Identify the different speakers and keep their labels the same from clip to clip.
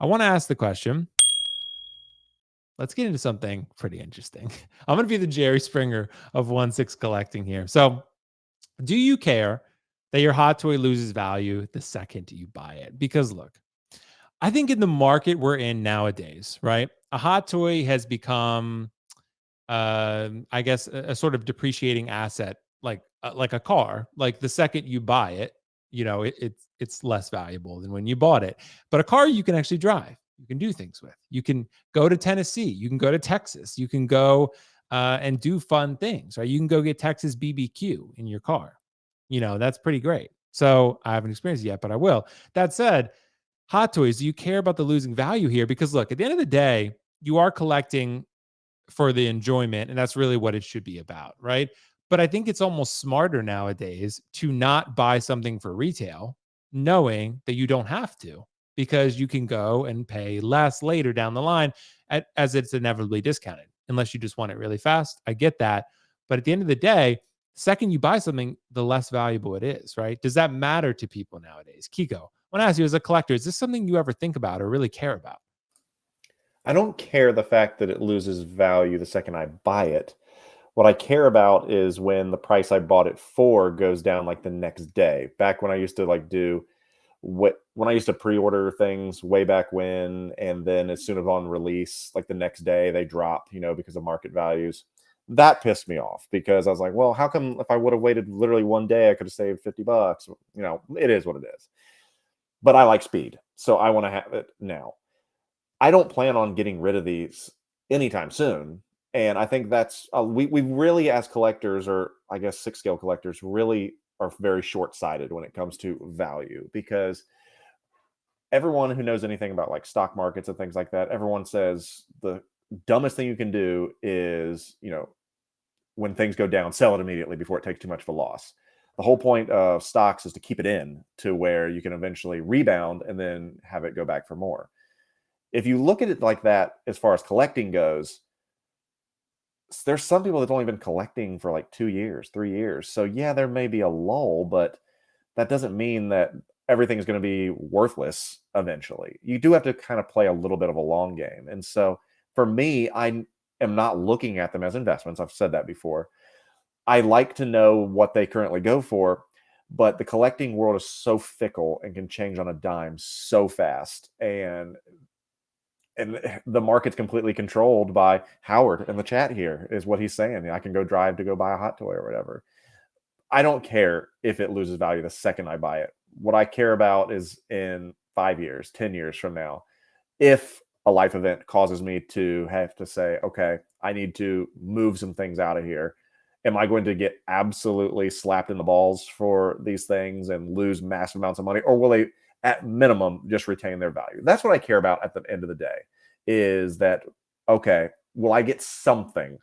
Speaker 1: I want to ask the question. Let's get into something pretty interesting. I'm going to be the Jerry Springer of 1/6 collecting here. So, do you care that your hot toy loses value the second you buy it? Because look, I think in the market we're in nowadays, right? A hot toy has become, I guess, a sort of depreciating asset, like a car. Like the second you buy it, it's less valuable than when you bought it. But a car you can actually drive, you can do things with. You can go to Tennessee, you can go to Texas, you can go and do fun things, right? You can go get Texas BBQ in your car. That's pretty great. So I haven't experienced it yet, but I will. That said, hot toys, do you care about the losing value here? Because look, at the end of the day, you are collecting for the enjoyment, and that's really what it should be about, right? But I think it's almost smarter nowadays to not buy something for retail, knowing that you don't have to, because you can go and pay less later down the line as it's inevitably discounted, unless you just want it really fast. I get that. But at the end of the day, the second you buy something, the less valuable it is, right? Does that matter to people nowadays? Kiko, I want to ask you, as a collector, is this something you ever think about or really care about?
Speaker 2: I don't care the fact that it loses value the second I buy it. What I care about is when the price I bought it for goes down like the next day. Back when I used to do when I used to pre-order things way back when, and then as soon as on release, like the next day they drop, because of market values. That pissed me off because I was like, well, how come if I would have waited literally one day, I could have saved $50? It is what it is. But I like speed, so I want to have it now. I don't plan on getting rid of these anytime soon. And I think that's we really, as collectors, or I guess 6 scale collectors, really are very short-sighted when it comes to value, because everyone who knows anything about like stock markets and things like that, everyone says the dumbest thing you can do is, when things go down, sell it immediately before it takes too much of a loss. The whole point of stocks is to keep it in to where you can eventually rebound and then have it go back for more. If you look at it like that, as far as collecting goes, there's some people that have only been collecting for like 2 years, 3 years. So yeah, there may be a lull, but that doesn't mean that everything is going to be worthless eventually. You do have to kind of play a little bit of a long game. And so for me, I am not looking at them as investments. I've said that before. I like to know what they currently go for, but the collecting world is so fickle and can change on a dime so fast. And the market's completely controlled by Howard in the chat here, is what he's saying. I can go drive to go buy a hot toy or whatever. I don't care if it loses value the second I buy it. What I care about is in 5 years, 10 years from now, if a life event causes me to have to say, okay, I need to move some things out of here. Am I going to get absolutely slapped in the balls for these things and lose massive amounts of money? Or will they, at minimum, just retain their value? That's what I care about at the end of the day, is that, okay, will I get something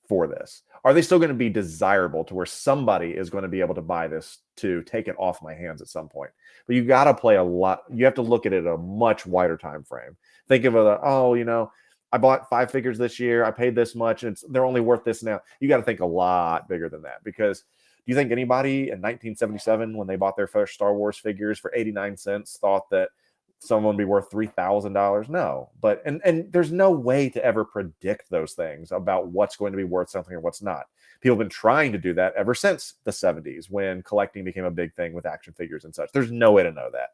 Speaker 2: for this? Are they still going to be desirable to where somebody is going to be able to buy this to take it off my hands at some point? But you got to play a lot. You have to look at it at a much wider time frame. Think of it, I bought 5 figures this year. I paid this much, and they're only worth this now. You got to think a lot bigger than that, because do you think anybody in 1977, when they bought their first Star Wars figures for 89 cents, thought that someone would be worth $3,000? No. But and there's no way to ever predict those things about what's going to be worth something or what's not. People have been trying to do that ever since the 70s, when collecting became a big thing with action figures and such. There's no way to know that.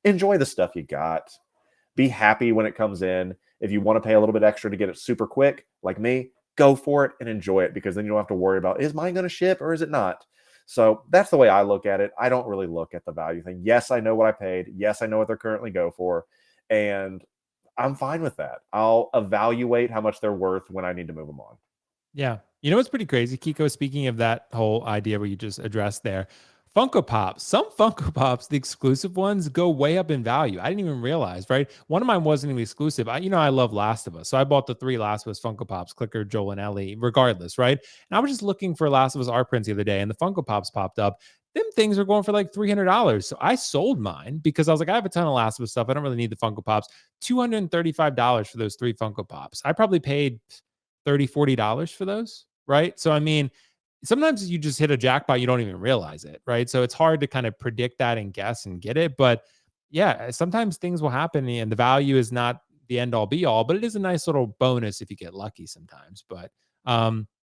Speaker 2: Enjoy the stuff you got. Be happy when it comes in. If you want to pay a little bit extra to get it super quick, like me, go for it and enjoy it, because then you don't have to worry about, is mine going to ship or is it not? So that's the way I look at it. I don't really look at the value thing. Yes, I know what I paid. Yes, I know what they're currently go for. And I'm fine with that. I'll evaluate how much they're worth when I need to move them on.
Speaker 1: Yeah. You know what's pretty crazy, Kiko? Speaking of that whole idea where you just addressed there, Funko Pops, some Funko Pops, the exclusive ones, go way up in value. I didn't even realize, right? One of mine wasn't even exclusive. I love Last of Us. So I bought the 3 Last of Us Funko Pops, Clicker, Joel, and Ellie, regardless, right? And I was just looking for Last of Us art prints the other day, and the Funko Pops popped up. Them things are going for like $300. So I sold mine because I was like, I have a ton of Last of Us stuff. I don't really need the Funko Pops. $235 for those 3 Funko Pops. I probably paid $30, $40 for those, right? So, I mean, sometimes you just hit a jackpot, you don't even realize it, right? So it's hard to kind of predict that and guess and get it. But yeah, sometimes things will happen and the value is not the end all be all, but it is a nice little bonus if you get lucky sometimes. But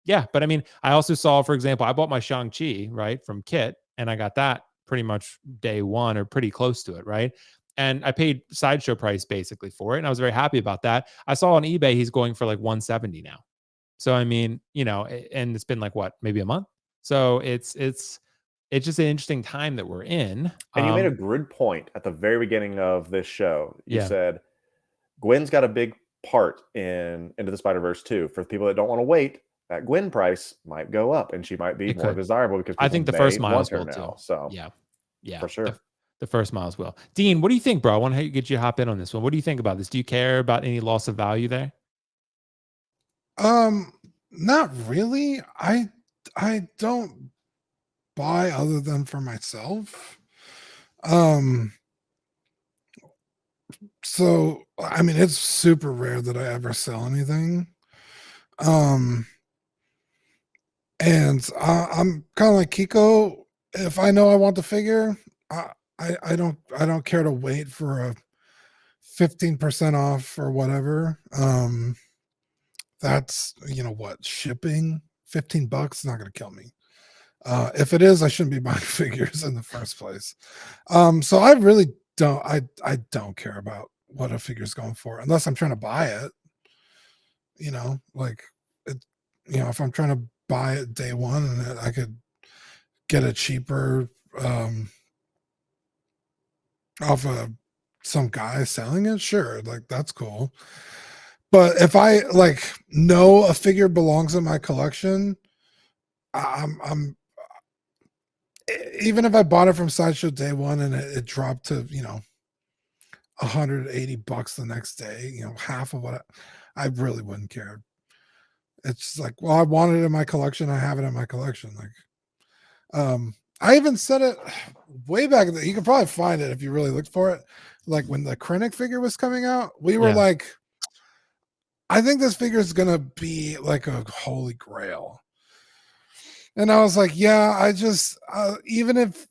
Speaker 1: yeah, but I mean, I also saw, for example, I bought my Shang-Chi, right, from Kit, and I got that pretty much day one or pretty close to it, right? And I paid sideshow price basically for it, and I was very happy about that. I saw on eBay he's going for like 170 now. So I mean, and it's been like what, maybe a month. So it's just an interesting time that we're in.
Speaker 2: And you made a good point at the very beginning of this show. You
Speaker 1: Yeah,
Speaker 2: said Gwen's got a big part in Into the Spider-Verse 2. For people that don't want to wait, that Gwen price might go up and she might be
Speaker 1: it
Speaker 2: more
Speaker 1: could.
Speaker 2: desirable because
Speaker 1: I
Speaker 2: people
Speaker 1: think the
Speaker 2: may
Speaker 1: first
Speaker 2: want
Speaker 1: miles
Speaker 2: her
Speaker 1: will too.
Speaker 2: now. So
Speaker 1: Yeah, yeah,
Speaker 2: for sure.
Speaker 1: the first miles will. Dean, what do you think, bro? I want to get you to hop in on this one. What do you think about this? Do you care about any loss of value there?
Speaker 3: Not really. I don't buy other than for myself. So I mean, it's super rare that I ever sell anything. And I'm kind of like Kiko. If I know I want the figure, I don't care to wait for a 15% off or whatever. That's what, shipping $15 is not going to kill me. If it is, I shouldn't be buying figures in the first place. So I really don't. I don't care about what a figure's going for unless I'm trying to buy it. Like it. If I'm trying to buy it day one and I could get it cheaper off of some guy selling it, sure, like that's cool. But if I like know a figure belongs in my collection, I'm even if I bought it from Sideshow day one and it dropped to $180 the next day, half of what I really wouldn't care. It's like, well, I wanted it in my collection, I have it in my collection. Like, I even said it way back. You can probably find it if you really look for it. Like when the Krennic figure was coming out, we were like, I think this figure is gonna be like a holy grail. And I was like, yeah, even if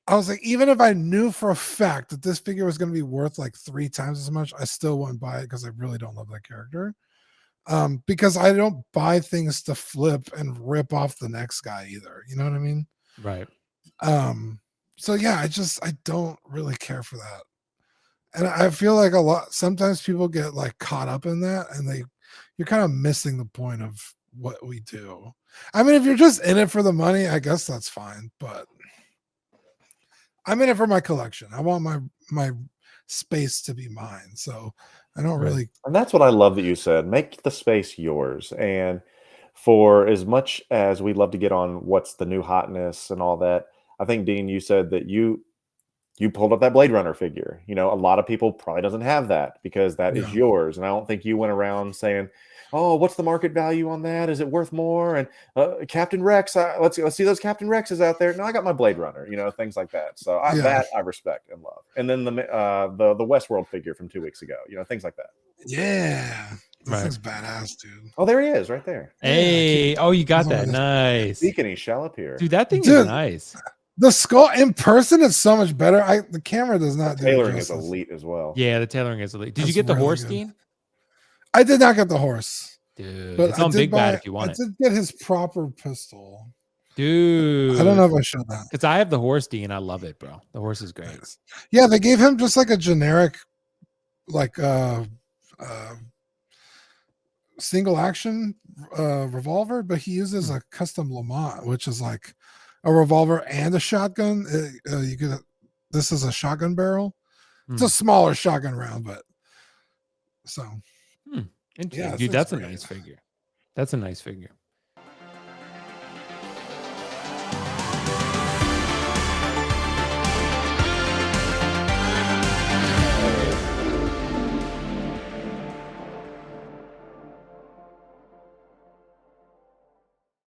Speaker 3: I knew for a fact that this figure was going to be worth like 3 times as much, I still wouldn't buy it because I really don't love that character. Because I don't buy things to flip and rip off the next guy either. You know what I mean?
Speaker 1: Right.
Speaker 3: So yeah, I don't really care for that. And I feel like sometimes people get like caught up in that and you're kind of missing the point of what we do. I mean, if you're just in it for the money, I guess that's fine, but I'm in it for my collection. I want my space to be mine. So I don't really.
Speaker 2: And that's what I love that you said. Make the space yours. And for as much as we love to get on what's the new hotness and all that, I think Dean, you said that you pulled up that Blade Runner figure. A lot of people probably doesn't have that because that is yours. And I don't think you went around saying, "Oh, what's the market value on that? Is it worth more?" And Captain Rex, let's see those Captain Rexes out there. No, I got my Blade Runner. Things like that. So that I respect and love. And then the Westworld figure from 2 weeks ago. Things like that.
Speaker 3: Yeah, this thing's badass, dude.
Speaker 2: Oh, there he is, right there.
Speaker 1: Hey, you got that. Nice.
Speaker 2: Beacon, he shall appear.
Speaker 1: Dude, that thing is nice.
Speaker 3: The skull in person is so much better. The camera does not.
Speaker 2: The tailoring is elite as well.
Speaker 1: Yeah, the tailoring is elite. Did you get the horse, Dean?
Speaker 3: I did not get the horse.
Speaker 1: Dude,
Speaker 3: but
Speaker 1: it's on Big Bad if you want it.
Speaker 3: I did get his proper pistol.
Speaker 1: Dude.
Speaker 3: I don't know if I showed that.
Speaker 1: Because I have the horse, Dean. I love it, bro. The horse is great.
Speaker 3: Nice. Yeah, they gave him just like a generic, like single action revolver, but he uses a custom Lamont, which is like a revolver and a shotgun. This is a shotgun barrel. It's a smaller shotgun round, but so
Speaker 1: interesting. Yeah, dude, that's a nice figure. That's a nice figure.